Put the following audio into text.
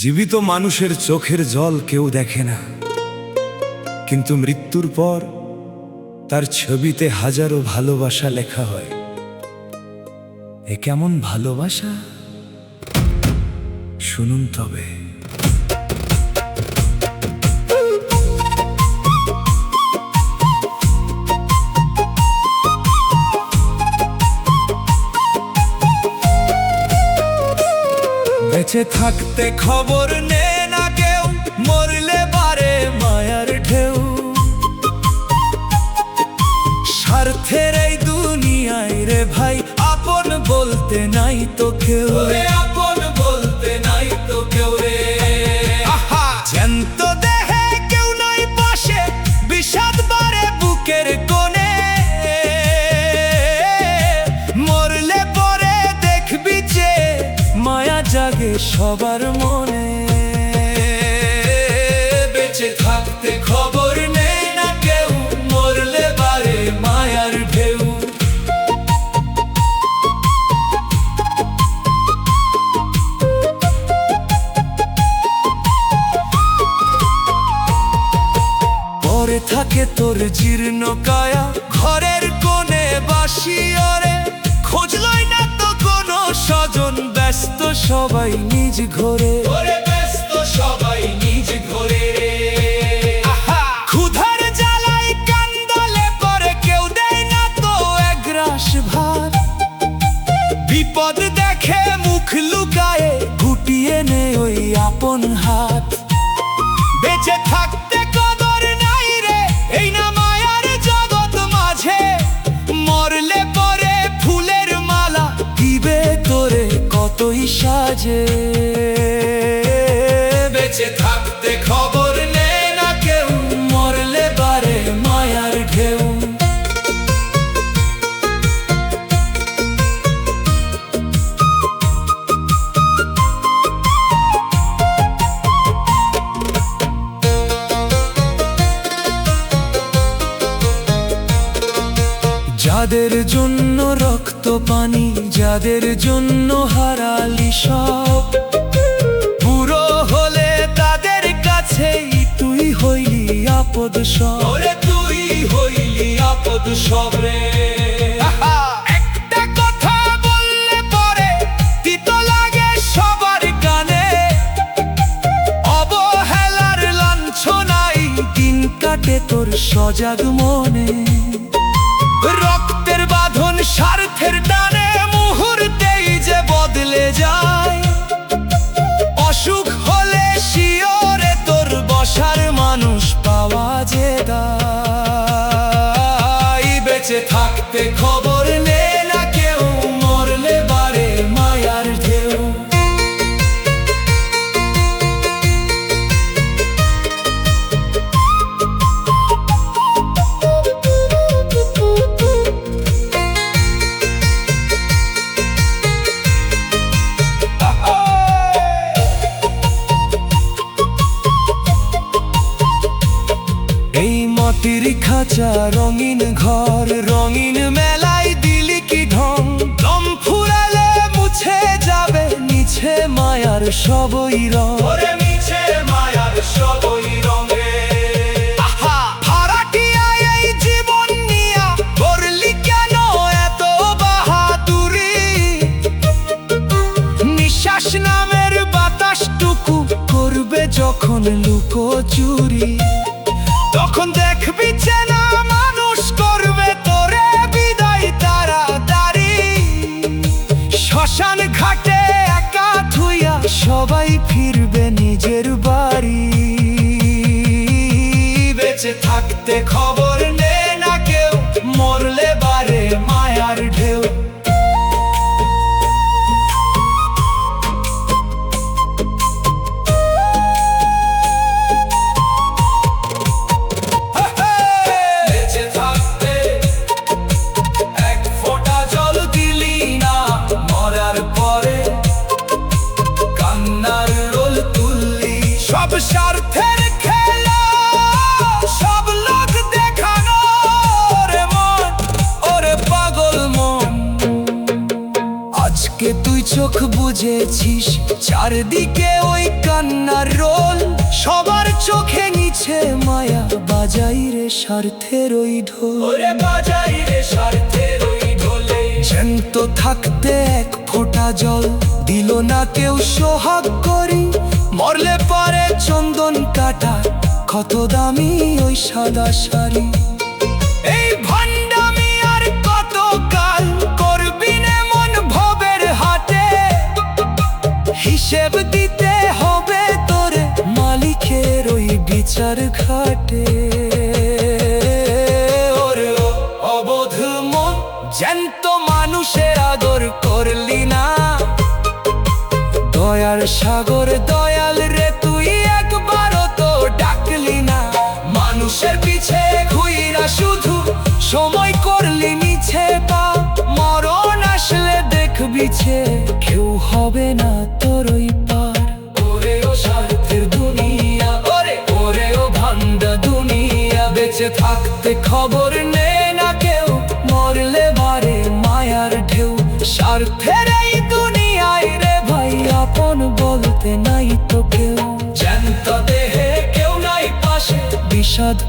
জীবিত মানুষের চোখের জল কেউ দেখে না, কিন্তু মৃত্যুর পর তার ছবিতে হাজারো ভালোবাসা লেখা হয়। এ কেমন ভালোবাসা শুনুন তবে। বেঁচে থাকতে খবর নে না কেউ, মরলে বারে মায়ার ঢেউ। স্বার্থের এই দুনিয়ায় রে ভাই, আপন বলতে নাই তো কেউ, আপন বলতে নাই তো কেউ রে। জ্যান্ত দেহে কেউ নাই পাশে, বিষাদ বারে বুকের কোণে। মরলে পরে দেখবি যে মায়া জাগে সবার মনে। বেঁচে থাকতে খবর নেই না কেউ, মরলে বারে মায়ার ঢেউ। পরে থাকে তোর জীর্ণ কায়া, ঘরের কোণে বাসি ওরে। খোঁজলই না তো কোনো স্বজন, ব্যস্ত সবাই নিজ ঘরে, ব্যস্ত সবাই নিজ ঘরে। ক্ষুধার জ্বালাই কান্দলে পরে কেউ দেয় না তো একরাশ ভাত। বিপদ দেখে মুখ লুকায়ে গুটিয়ে নে ওই আপন হাত। বেঁচে থাকতে কদর নাই রে, এই না মায়ার জগৎ মাঝে। মরলে পরে ফুলের মালা দিবে তোরে কতই সাজে। বেঁচে থাকতে খবর নে না কেউ, মরলে বারে মায়ার ঢেউ। যাদের জন্য রক্ত পানি, যাদের জন্য হারালি সব, পুরো হলে তাদের কাছেই তুই হইলি আপদ সব। তুই হইলি আপদ সব রে। একটা কথা বললে পরে তিতো লাগে সবার গানে। অবহেলার লাঞ্ছনাই দিন কাটে তোর সজাগ মনে। রক্তের বাঁধন স্বার্থের টানে মুহূর্তেই যে বদলে যায়। অসুখ হলে শিওরে তোর বসার মানুষ পাওয়া যে দায়। বেঁচে থাকতে খবর নে না কেউ, মরলে বারে মায়ার ঢেউ। এই মাটির খাঁচা রঙিন ঘর, রঙিন মেলায় দিলি কি ঢং। দম ফুরালে মুছে যাবে নিছে মায়ার সবই রং, মিছে মায়ার সবই রঙে। ভাড়াটিয়া এই জীবন নিয়া করলি কেন এত বাহাদুরি? নিঃশ্বাস নামের বাতাসটুকু করবে যখন লুকোচুরি। তখন দেখবি চেনা মানুষ করবে তোরে বিদায় তাড়াতাড়ি। শ্মশান ঘাটে একা থুইয়া সবাই ফিরবে নিজের বাড়ি। বেঁচে থাকতে খবর নে না কেউ, মরলে বারে মায়ার ঢেউ। স্বার্থের খেলা সব লোক দেখানো রে মন, ওরে পাগল মন। আজকে তুই চোখ বুঝেছিস, চারদিকে ওই কান্নার রোল, সবার চোখে নিচে মায়া, বাজাই রে স্বার্থের ওই ঢোল, বাজাই রে স্বার্থের ওই ঢোলে। জ্যান্ত থাকতে এক ফোঁটা জল দিল না কেউ সোহাগ করি, মরলে পারে চন্দন কাটা কত দামি ওই সাদা শাড়ি। এই ভণ্ডামি আর কত কাল করবি না মন ভবের হাটে, হিসেব দিতে হবে তোরে মালিকের ওই বিচার ঘাটে। ওরে অবোধ মন, জ্যান্ত মানুষের আদর করলি না, দয়ার সাগর দয়াল রে তুই একবারও তো ডাকলি না। মানুষের পিছে ঘুইরা শুধু সময় করলি নিছে পা, মরণ আসলে দেখবি ছে কেউ হবে না তোর ওই পার। ওরে ও স্বার্থের দুনিয়া, ওরে ওরে ও ভান্ডা দুনিয়া, বেঁচে থাকতে খবর নে না কেউ, মরলে বারে মায়ার ঢেউ। স্বার্থের এই দুনিয়ায় রে ভাই আপন বলতে নাই তো কেউ, জ্যান্ত দেহে কেউ নাই পাশে, বিষাদ